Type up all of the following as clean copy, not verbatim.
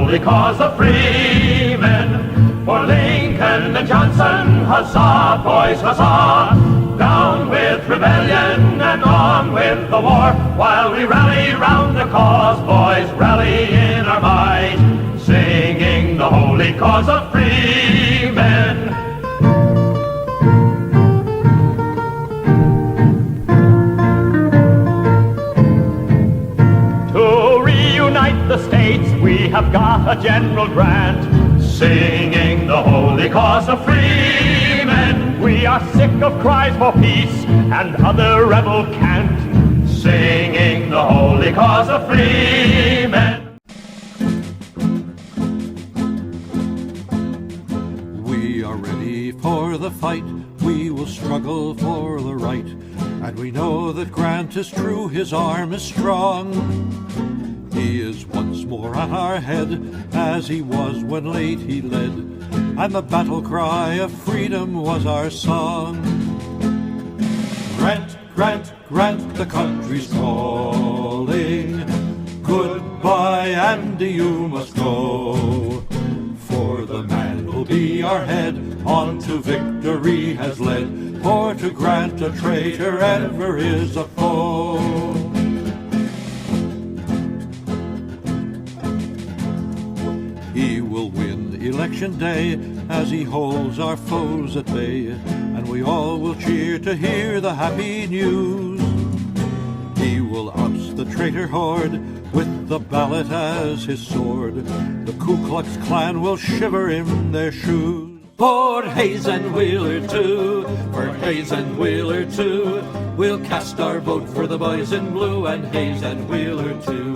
holy cause of freemen. For Lincoln and Johnson, huzzah, boys, huzzah! Down with rebellion and on with the war, while we rally round the cause, boys, rally in our might, singing the holy cause of freemen. To reunite the states, we have got a General Grant, singing the holy cause of freemen. We are sick of cries for peace and other rebel cant, singing the holy cause of freemen. We are ready for the fight, we will struggle for the right, and we know that Grant is true, his arm is strong. He is once more at our head, as he was when late he led, and the battle cry of freedom was our song. Grant, Grant, Grant, the country's calling. Goodbye, Andy, you must go. For the man who'll be our head, on to victory has led. For to Grant a traitor ever is a foe. He will win election day as he holds our foes at bay, and we all will cheer to hear the happy news. He will oust the traitor horde with the ballot as his sword. The Ku Klux Klan will shiver in their shoes. For Hayes and Wheeler too, for Hayes and Wheeler too, we'll cast our vote for the boys in blue and Hayes and Wheeler too.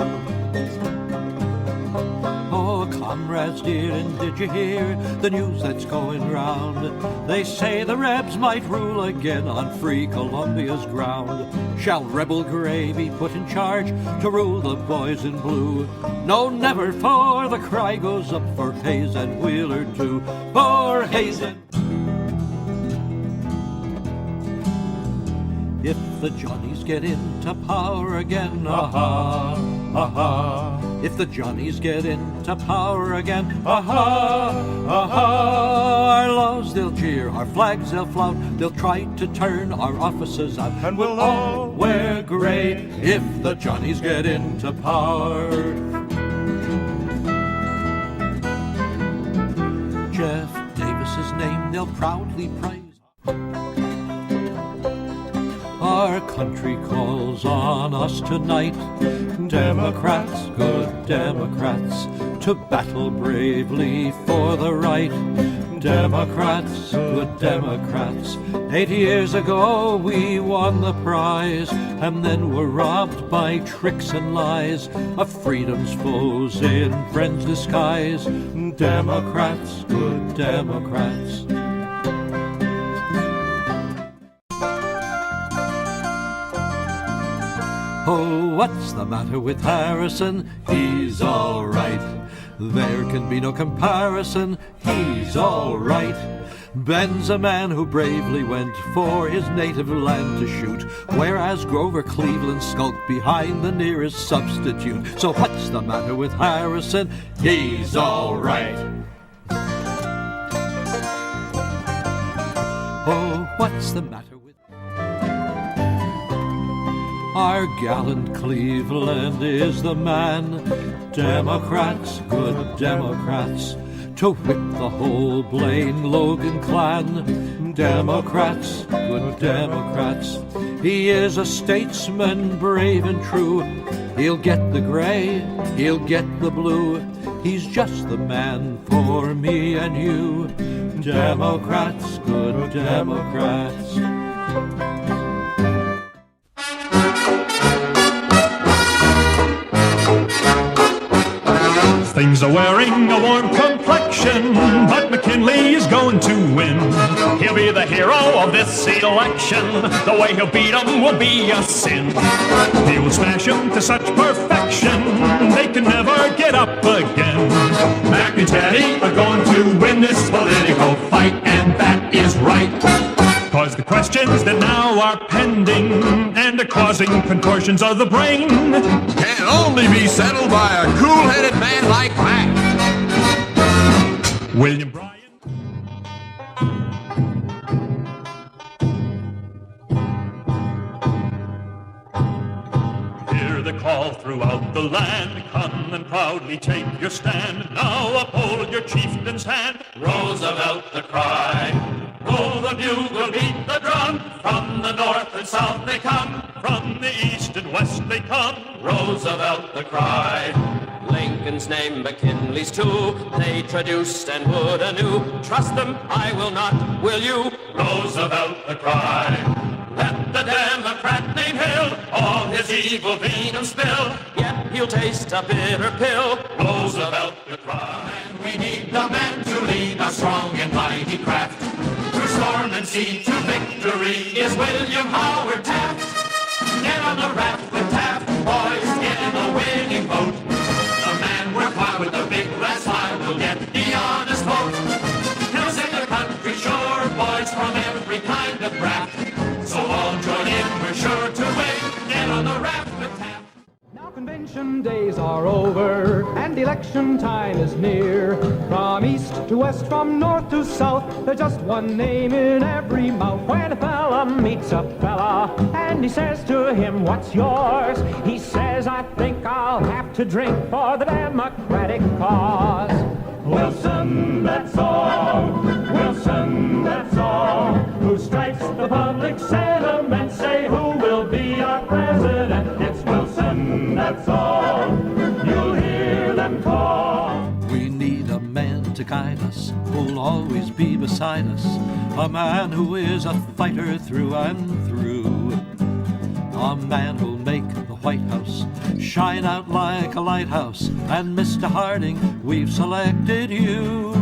Oh, comrades dear, and did you hear the news that's going round? They say the Rebs might rule again on free Columbia's ground. Shall Rebel Gray be put in charge to rule the boys in blue? No, never, for the cry goes up for Hayes and Wheeler too. For Hayes and... If the Johnnies get into power again, aha, aha. If the Johnnies get into power again, aha, aha. Our laws they'll jeer, our flags they'll flout, they'll try to turn our officers out, and we'll all wear grey if the Johnnies get into power. Jeff Davis's name they'll proudly praise. Our country calls on us tonight, Democrats, good Democrats, to battle bravely for the right. Democrats, good Democrats, 80 years ago we won the prize, and then were robbed by tricks and lies of freedom's foes in friends' disguise. Democrats, good Democrats. Oh, what's the matter with Harrison? He's all right. There can be no comparison. He's all right. Ben's a man who bravely went for his native land to shoot, whereas Grover Cleveland skulked behind the nearest substitute. So what's the matter with Harrison? He's all right. Oh, what's the matter with... Our gallant Cleveland is the man. Democrats, good Democrats, to whip the whole Blaine Logan clan. Democrats, good Democrats, he is a statesman brave and true. He'll get the gray, he'll get the blue. He's just the man for me and you. Democrats, good Democrats. Things are wearing a warm complexion, but McKinley is going to win. He'll be the hero of this election. The way he'll beat 'em will be a sin. He will smash 'em to such perfection, they can never get up again. Mac and Teddy are going to win this political fight, and that is right. Cause the questions that now are pending and are causing contortions of the brain can only be settled by a cool-headed man like Mac. William Bryan. Hear the call throughout the land, come and proudly take your stand. Now uphold your chieftain's hand, Roosevelt the cry. Oh, the bugle beat the drum, from the north and south they come, from the east and west they come, Roosevelt the cry. Lincoln's name, McKinley's too, they traduced and would anew. Trust them, I will not, will you? Roosevelt the cry. Let the Democrat named Hill all his evil venom spill, Yet he'll taste a bitter pill. Roosevelt the cry. And we need the man to lead our strong and mighty craft through storm and sea to victory is William Howard Taft. Get on the raft with Taft, boys, get in the winning boat. The man worthwhile with the big red smile will get the honest vote. He'll save the country sure, boys, from every kind of graft. So all join in, we're sure to win. Get on the raft with Taft. Now convention days are over and election time is near. From east to west, from north to south, there's just one name in every mouth. When a fella meets a fella and he says to him, what's yours? He says, I think I'll have to drink for the Democratic cause. Wilson, that's all. Wilson, that's all. Who strikes the public sentiment? Say who will be our president? It's Wilson, that's all. You'll hear them call. We need a man to guide us, who'll always be beside us. A man who is a fighter through and through. A man who'll make the White House shine out like a lighthouse. And Mr. Harding, we've selected you.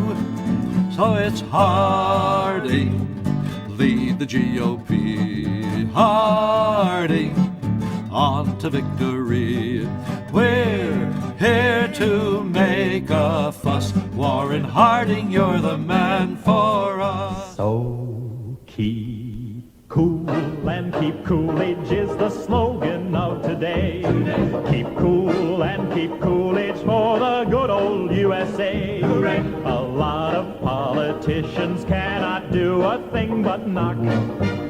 So it's Harding, lead the GOP. Harding, on to victory. We're here to make a fuss. Warren Harding, you're the man for us. So keep cool and keep Coolidge is the slogan of today. Keep cool and keep Coolidge for the good old USA. Hooray! A lot of politicians cannot do a thing but knock.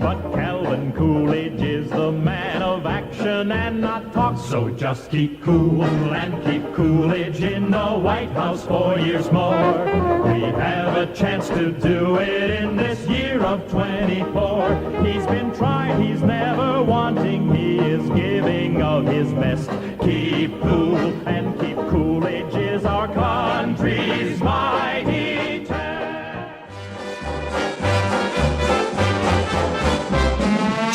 But Calvin Coolidge is the man of action and not talk. So just keep cool and keep Coolidge in the White House 4 years more. We have a chance to do it in this year of 24. He's been tried, he's never wanting, he is giving of his best. Keep cool and keep Coolidge is our country's mighty test.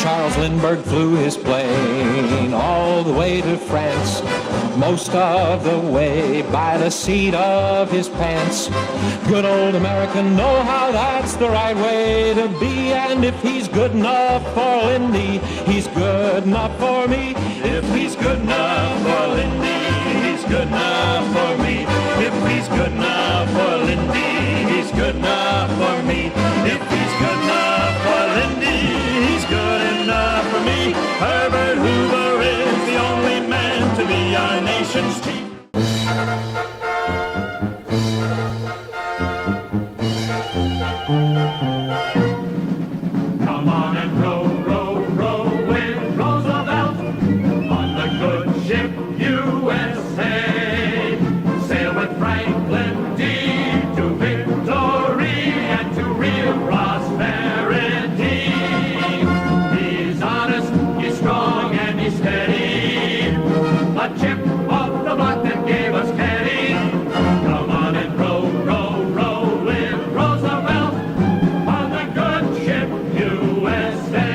Charles Lindbergh flew his plane all the way to France, most of the way by the seat of his pants. Good old American know how that's the right way to be, and if he's good enough for Lindy, he's good enough for me. If he's good enough for Lindy, he's good enough for me. If he's good enough for Lindy, he's good enough for me. If he's good enough for Lindy, he's good enough for me. Herbert Hoover is the only man to be our nation's chief. Come on and row, row, row with Roosevelt on the good ship USA. Sail with Franklin D to victory and to real prosperity. He's honest, he's strong, and he's steady. A chip off the block that gave us Teddy. Come on and row, row, row with Roosevelt on the good ship USA.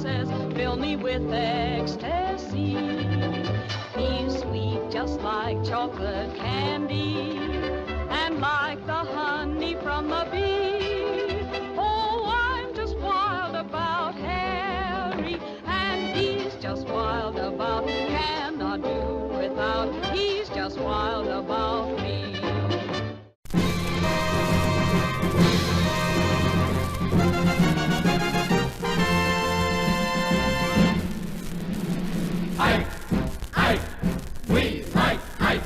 says, fill me with ecstasy. He's sweet just like chocolate candy, and like the honey from the bee. Oh, I'm just wild about Harry, and he's just wild about, cannot do without, he's just wild about me.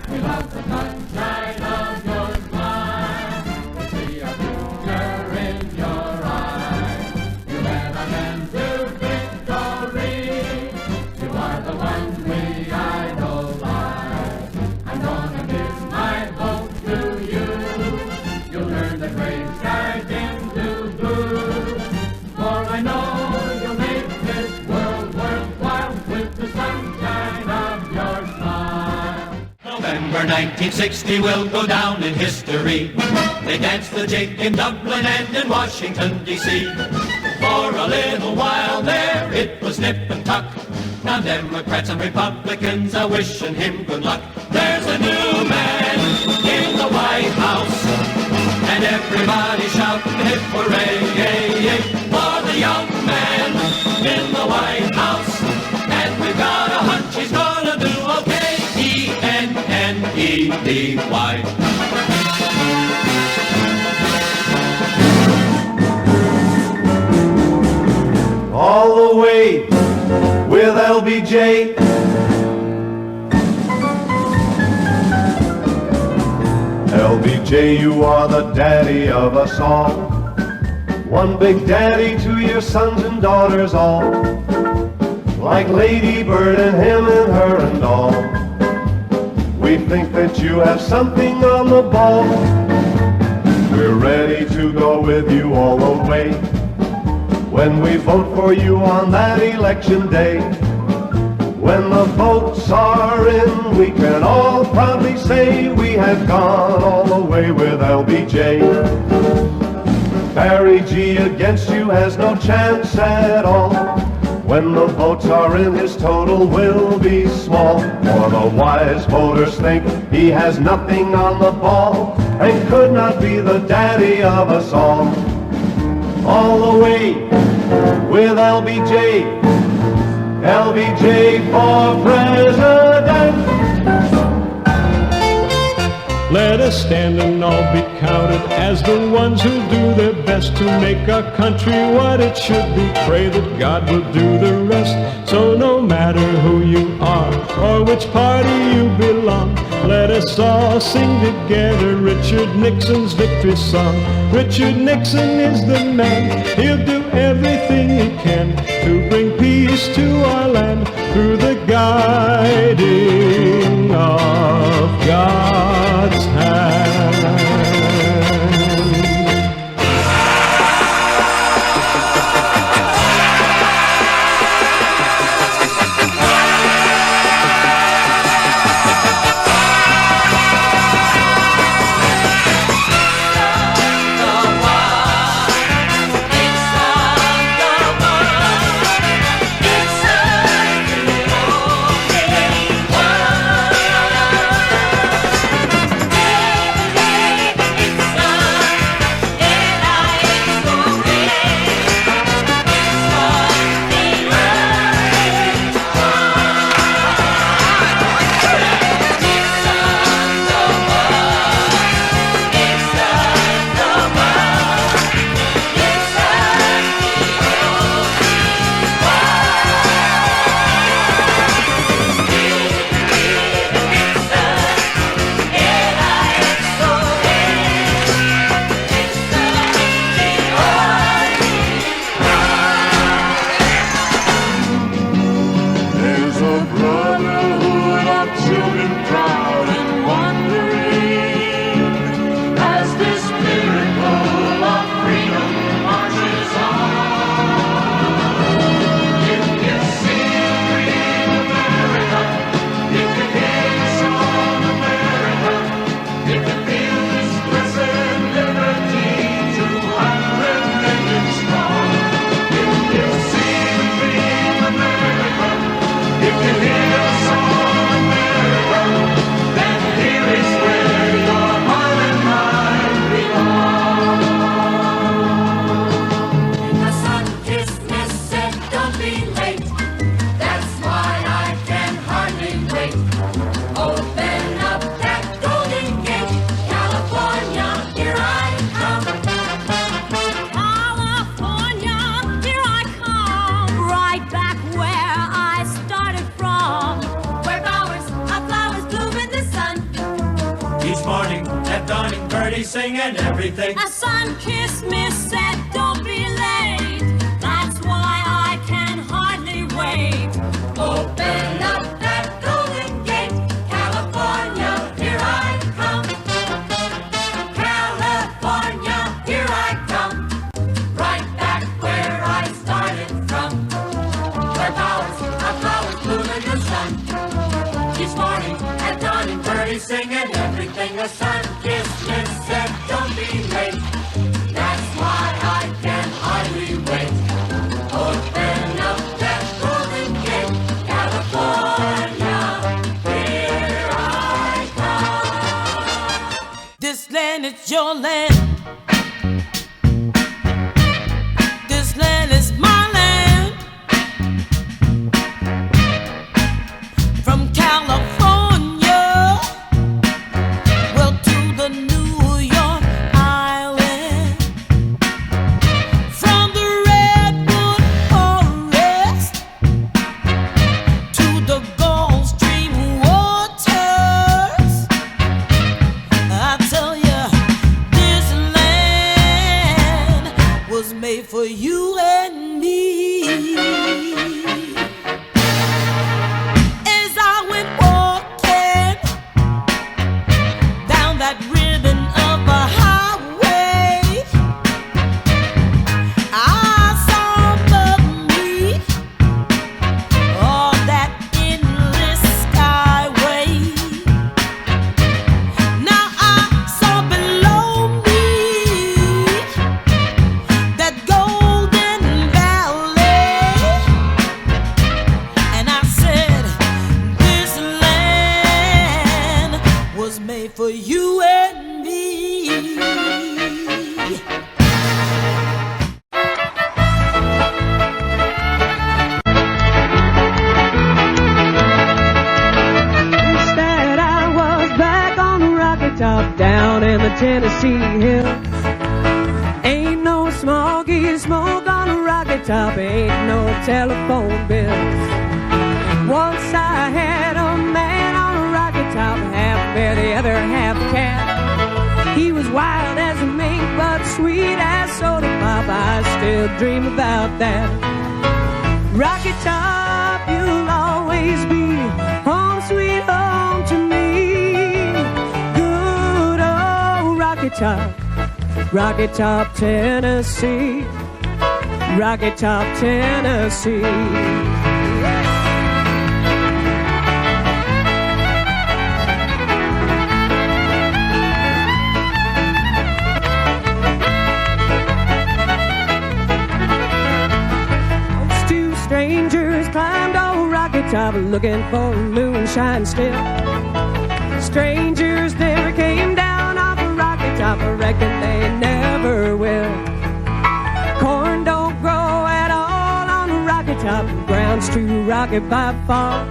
We love the sunshine of your smile. We see a future in your eyes. You led our men to victory. You are the ones we idolize. I'm gonna give my vote to you. You'll turn the gray skies into blue. For I know you'll make this world worthwhile with the sunshine of your smile. November 1960 will go down in history. They danced the jig in Dublin and in Washington, D.C. For a little while there, it was nip and tuck. Now Democrats and Republicans are wishing him good luck. There's a new man in the White House, and everybody shout hip hooray, yay, yay, for the young man in the White House. And we've got a hunch he's gonna do okay. E-N-N-E-D-Y. All the way with LBJ. LBJ, you are the daddy of us all. One big daddy to your sons and daughters all. Like Lady Bird and him and her and all. We think that you have something on the ball. We're ready to go with you all the way. When we vote for you on that election day. When the votes are in, we can all proudly say we have gone all the way with LBJ. Barry G against you has no chance at all. When the votes are in, his total will be small. For the wise voters think he has nothing on the ball and could not be the daddy of us all. All the way with LBJ. LBJ for president. Let us stand and all be counted as the ones who do their best to make our country what it should be. Pray that God will do the rest. So no matter who you are or which party you belong, let us all sing together Richard Nixon's victory song. Richard Nixon is the man. He'll do everything he can to bring peace to our land through the guiding of God's hand. turkey singing everything. A sun-kissed miss said, don't be late. That's why I can hardly wait. Open up that golden gate, California, here I come. California, here I come. Right back where I started from. Where flowers bloom in the sun. Each morning at dawn and birdie singing everything. A sun-kissed miss said, don't be late. That's why I can hardly wait. Open up that golden gate, California, here I come. This land is your land. This land is my land. From California, well, to the New York Island. From the Redwood Forest to the Gulf Stream waters. I tell you, this land was made for you and me. As I went walking down that ribbon of a highway, I saw above me all that endless skyway. Now I saw below me that golden valley, and I said, this land was made for you and me. Instead, I was back on the Rocky Top down in the Tennessee hills. Ain't no smoky smoke on the Rocky Top, ain't no telephone bills. Once I had a man on a Rocky Top, half bear, the other half cat. He was wild as a mink, but sweet as soda pop. I still dream about that. Rocky Top, you'll always be home, sweet home to me. Good old Rocky Top, Rocky Top, Tennessee. Rocky Top, Tennessee. Two strangers climbed old Rocky Top looking for moonshine still. Strangers never came down off a Rocky Top, I reckon they never will. Corn don't grow at all on the Rocky Top, the ground's too rocky by far.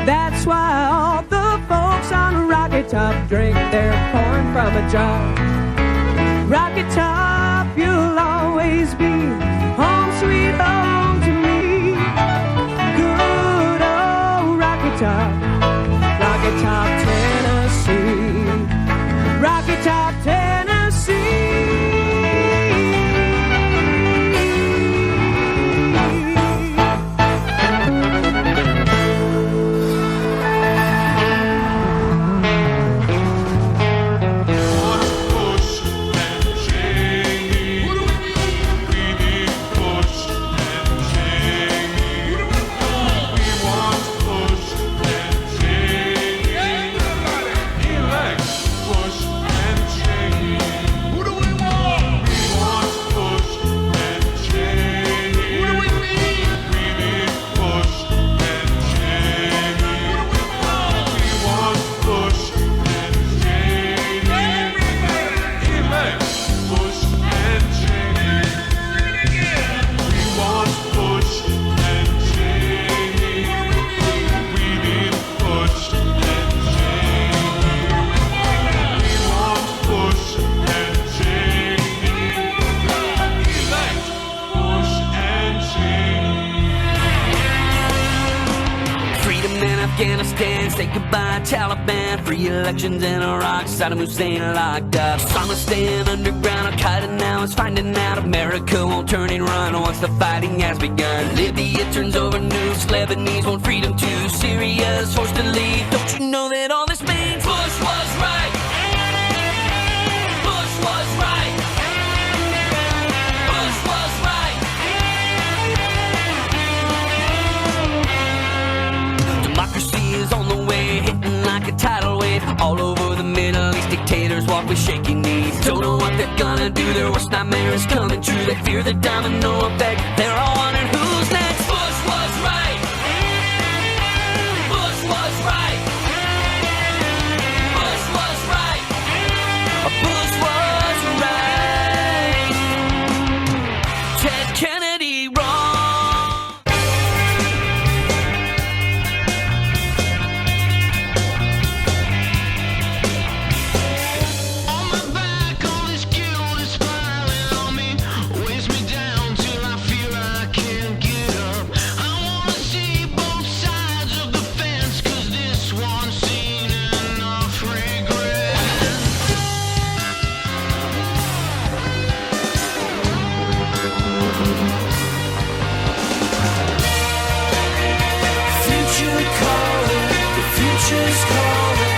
That's why all the folks on the Rocky Top drink their corn from a jar. Rocky Top, you'll always be home, sweet home to me. Good old Rocky Top, Rocky Top, Tennessee. Rocky Top, Tennessee. Push and shake. Afghanistan, say goodbye Taliban, free elections in Iraq, Saddam Hussein locked up. Somalistan underground, Al-Qaeda now is finding out America won't turn and run once the fighting has begun. Libya turns over nukes, Lebanese want freedom too, Syria's forced to leave. Don't you know that all this means Bush was right? Bush was right. Bush was right. Democracy is on the way, hitting like a tidal wave. All over the Middle East, dictators walk with shaky knees. Don't know what they're gonna do, their worst nightmare is coming true. They fear the domino effect, they're all wondering who's next. Bush was right. Bush was right. Bush was right. Bush was right. Ted Kennedy wrong. On my back, all this guilt is piling on me, weighs me down till I feel I can't get up. I wanna see both sides of the fence, 'cause this one's seen enough regret. Future calling, the future's calling,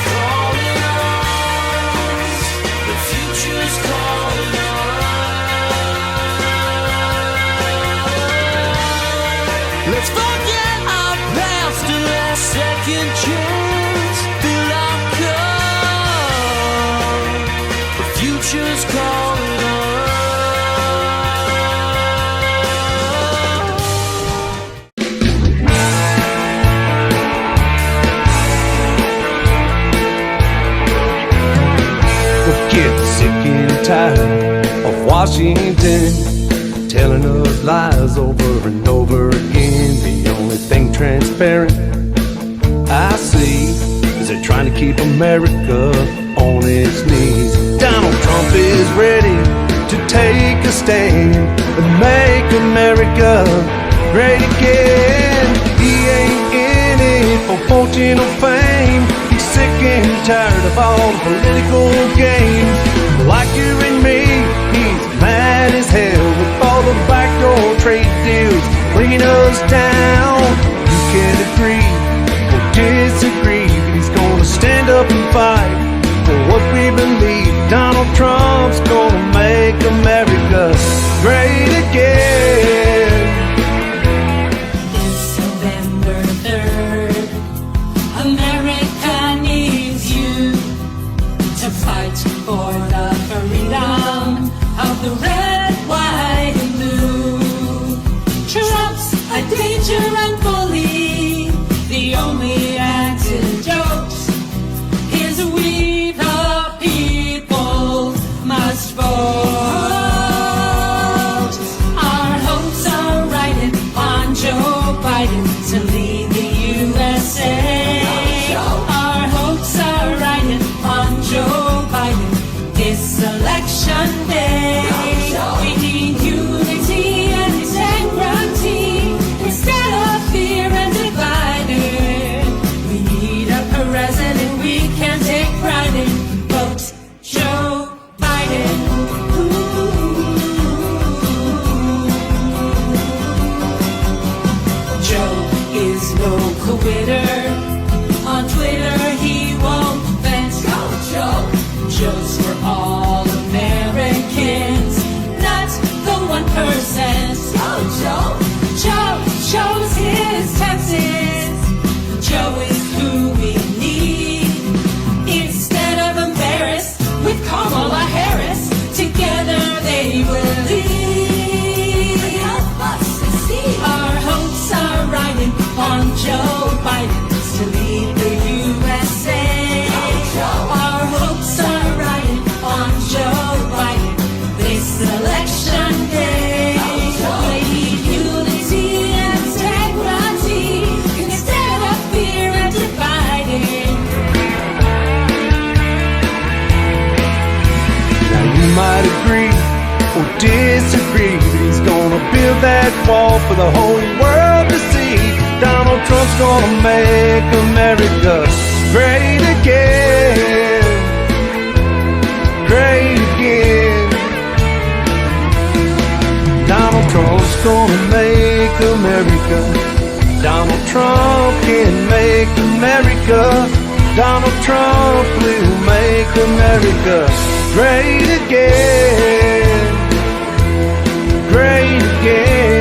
calling us. The future's calling us. Let's forget our past and last second chance. Fill our cup. The future's calling us. We're getting sick and tired of Washington telling us lies over and over again. The only thing transparent I see is they're trying to keep America on its knees. Donald Trump is ready to take a stand and make America great again. He ain't in it for fortune or fame. He's sick and tired of all the political games. Like you and me, he's mad as hell with all the backdoor trade deals bringing us down. You can agree or disagree, but he's gonna stand up and fight for what we believe. Donald Trump's gonna make America great again. This November 3rd, America needs you to fight for the freedom of the red, white, and blue. Trump's a danger and bully. The only antidote is we the people must vote. Our hopes are riding on Joe Biden to lead the USA. Our hopes are riding on Joe Biden this election day. We need unity and integrity instead of fear and dividing. We need a president we can take pride in. Vote Joe Biden. Joe is no quitter. On Twitter he won't vent. Go Joe. Joe's for all Americans, not the 1%. Go Joe. Joe shows his taxes. Joe is who we need. Instead of embarrassed with Kamala Harris, together they will lead. Help us succeed. Our hopes are riding on Joe Biden to lead the USA. Our hopes are riding on Joe Biden this election day. We need unity and integrity instead of fear and dividing. Now you might agree or disagree, but he's gonna build that wall for the whole world to see. Donald Trump's gonna make America great again. Great again. Donald Trump's gonna make America. Donald Trump can make America. Donald Trump will make America great again. Great again.